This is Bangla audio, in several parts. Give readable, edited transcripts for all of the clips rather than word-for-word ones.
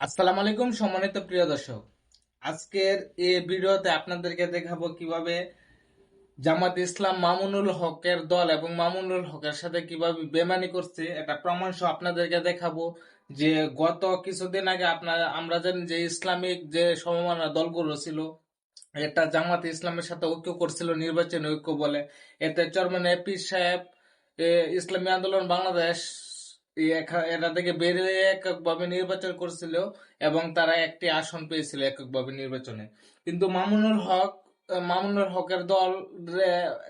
আসসালামু আলাইকুম সম্মানিত প্রিয় দর্শক। আজকের এই ভিডিওতে আপনাদেরকে দেখাবো কিভাবে জামাত ইসলাম মামুনুল হকের দল এবং মামুনুল হকের সাথে কিভাবে বেমানি করছে এটা প্রমাণ সহ আপনাদেরকে দেখাবো। যে গত কিছুদিন আগে আমরা জানি যে ইসলামিক যে সমমনা দলগুলো ছিল, এটা জামাত ইসলামের সাথে ঐক্য করছিল, নির্বাচনী ঐক্য বলে। এতে চরমনে পীর সাহেব ইসলামী আন্দোলন বাংলাদেশ এটা থেকে বেরিয়ে এককভাবে নির্বাচন করছিল এবং তারা একটি আসন পেয়েছিল এককভাবে নির্বাচনে। কিন্তু মামুনুল হকের দল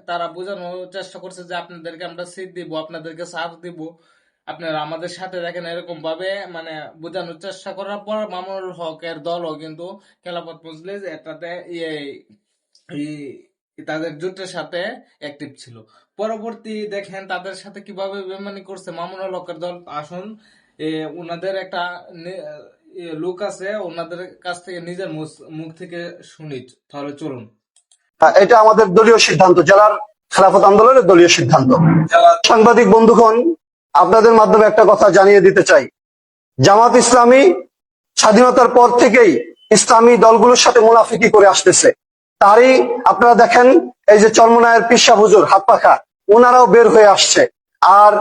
তারা বোঝানোর চেষ্টা করছে যে আপনাদেরকে আমরা সিট দিব, আপনাদেরকে সাথ দিব, আপনারা আমাদের সাথে দেখেন, এরকম ভাবে মানে বোঝানোর চেষ্টা করার পর মামুনুল হকের দলও কিন্তু খেলাফত মজলিস এটাতে তাদের জোটের সাথে অ্যাক্টিভ ছিল। পরবর্তী দেখেন তাদের সাথে কিভাবে বেমানি করছে মামুনুল হকের দল। আসুন ওনাদের একটা লোক আছে, ওনাদের কাছ থেকে নিজের মুখ থেকে শুনি, তাহলে চলুন। এটা আমাদের দলীয় সিদ্ধান্ত, জেলার খেলাফত আন্দোলনের দলীয় সিদ্ধান্ত। সাংবাদিক বন্ধুগণ, আপনাদের মাধ্যমে একটা কথা জানিয়ে দিতে চাই। জামাত ইসলামী স্বাধীনতার পর থেকেই ইসলামী দলগুলোর সাথে মুনাফিকি করে আসতেছে। তারই আপনারা দেখেন, এই যে চরমনায়ের পিসা হুজুর হাত পাখা, ওনারাও বের হয়ে আসছে। আর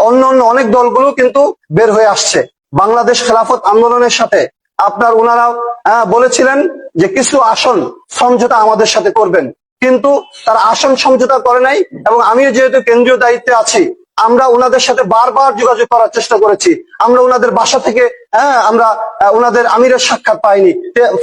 অন্য অন্য অনেক দলগুলো কিন্তু বের হয়ে আসছে বাংলাদেশ খেলাফত আন্দোলনের সাথে। আপনার ওনারাও বলেছিলেন যে কিছু আসন সমঝোতা আমাদের সাথে করবেন, কিন্তু তারা আসন সমঝোতা করে নাই। এবং আমিও যেহেতু কেন্দ্রীয় দায়িত্বে আছি, আমরা ওনাদের সাথে বারবার যোগাযোগ করার চেষ্টা করেছি। আমরা ওনাদের বাসা থেকে আমরা ওনাদের আমিরের সাক্ষাৎ পাইনি।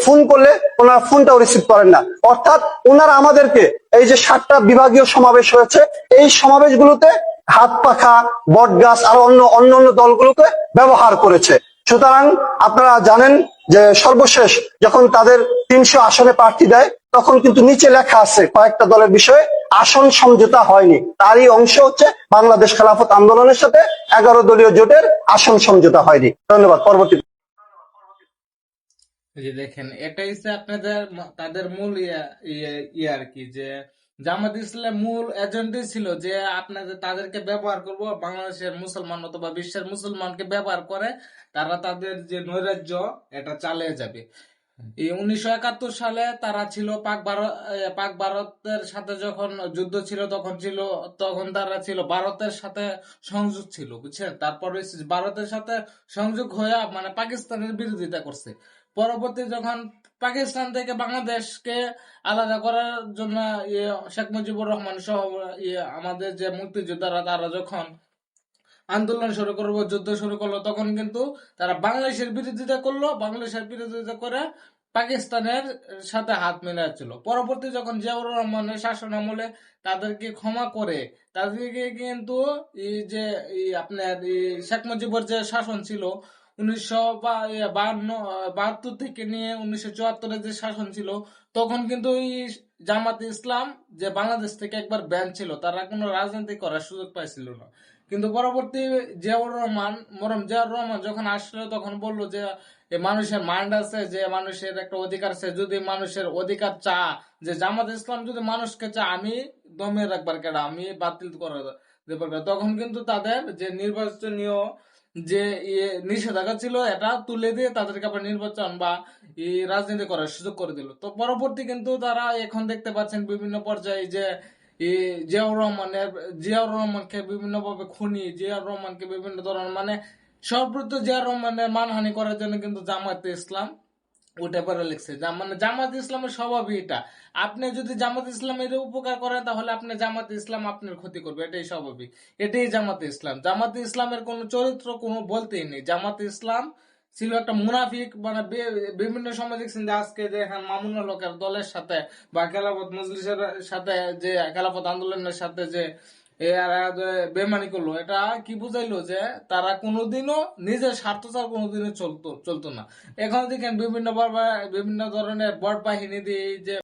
ফোন করলে ওনারা ফোনটাও রিসিভ করেন না। অর্থাৎ ওনারা আমাদেরকে, এই যে 7টা বিভাগীয় সমাবেশ হয়েছে, এই সমাবেশগুলোতে হাত পাখা, বটগাছ আর অন্য দলগুলোকে ব্যবহার করেছে। সুতরাং আপনারা জানেন যে সর্বশেষ যখন তাদের 300 আসনে প্রার্থী দেয়, তখন কিন্তু নিচে লেখা আছে কয়েকটা দলের বিষয়ে আসন সমঝোতা হয়নি। তারই অংশ হচ্ছে বাংলাদেশ খেলাফত আন্দোলনের সাথে 11 দলীয় জোটের আসন সমঝোতা হয়নি। ধন্যবাদ। পরবর্তী। এই যে দেখেন, এটাই হচ্ছে আপনাদের তাদের মূল ইয়ে আর কি, যে জামাত ইসলাম মূল এজেন্ডাই ছিল যে আপনাদের তাদেরকে ব্যবহার করব, বাংলাদেশের মুসলমান অথবা বিশ্বের মুসলমানকে ব্যবহার করে তারা তাদের যে নৈরাজ্য এটা চালিয়ে যাবে। এই 1971 সালে তারা ছিল পাক ভারতের সাথে যখন যুদ্ধ ছিল, তখন তারা ছিল ভারতের সাথে সংযোগ ছিল, বুঝছেন। তারপরে ভারতের সাথে সংযোগ হয়ে মানে পাকিস্তানের বিরোধিতা করছে। পরবর্তী যখন পাকিস্তান থেকে বাংলাদেশকে আলাদা করার জন্য শেখ মুজিবুর রহমান সহ আমাদের যে মুক্তিযোদ্ধারা তারা যখন আন্দোলন শুরু করবো, যুদ্ধ শুরু করলো, তখন কিন্তু তারা বাংলাদেশের বিরোধিতা করলো। বাংলাদেশের বিরোধিতা করে পাকিস্তানের সাথে হাত মিলাচ্ছিল। পরবর্তী যখন জিয়াউর রহমানের শাসন আমলে তাদেরকে ক্ষমা করে, তাদেরকে কিন্তু এই যে আপনার শেখ মুজিবুর যে শাসন ছিল 1952 থেকে নিয়ে 1974 যে শাসন ছিল, তখন কিন্তু এই জামাত ইসলাম যে বাংলাদেশ থেকে একবার ব্যান ছিল, তারা কোনো রাজনীতি করার সুযোগ পাইছিল না। কিন্তু পরবর্তী জিয়াউর রহমান যখন আসলো, তখন বললো যে মানুষের মাইন্ড আছে, যে মানুষের একটা অধিকার আছে, যদি মানুষের অধিকার যে জামাত ইসলাম যদি মানুষকে আমি দমে রাখবার কেডা, আমি বাতিল করে দেবার কেডা, তখন কিন্তু তাদের যে নির্বাচনীয় যে নিষেধাজ্ঞা ছিল এটা তুলে দিয়ে তাদেরকে আবার নির্বাচন বা রাজনীতি করার সুযোগ করে দিল। তো পরবর্তী কিন্তু তারা এখন দেখতে পাচ্ছেন বিভিন্ন পর্যায়ে যে জিয়াউর রহমানকে বিভিন্ন ভাবে খুনি, জিয়াউর রহমানকে বিভিন্ন ধরনের মানে সর্বত্র জিয়াউর রহমানের মানহানি করার জন্য কিন্তু জামায়াতে ইসলাম উঠে পড়ে লিখছে। মানে জামাত ইসলামের স্বভাবই এটা। আপনি যদি জামাত ইসলামের উপকার করেন, তাহলে আপনি জামাত ইসলাম আপনার ক্ষতি করবে, এটাই স্বাভাবিক। এটাই জামাত ইসলাম। জামাত ইসলামের কোনো চরিত্র কোনো বলতেই নেই। জামাত ইসলাম ছিল একটা মুনাফিক। মানে বিভিন্ন সময় দেখছেন যে আজকে যে এখন মামুনুল হকের দলের সাথে বা খেলাফত মজলিসের সাথে, যে খেলাফত আন্দোলনের সাথে যে এরা যে বেমানি করলো, এটা কি বুঝাইলো যে তারা কোনোদিনও নিজের স্বার্থ ছাড়া কোনোদিনও চলতো না। এখন দেখেন বিভিন্ন ধরনের বট বাহিনী দিয়ে যে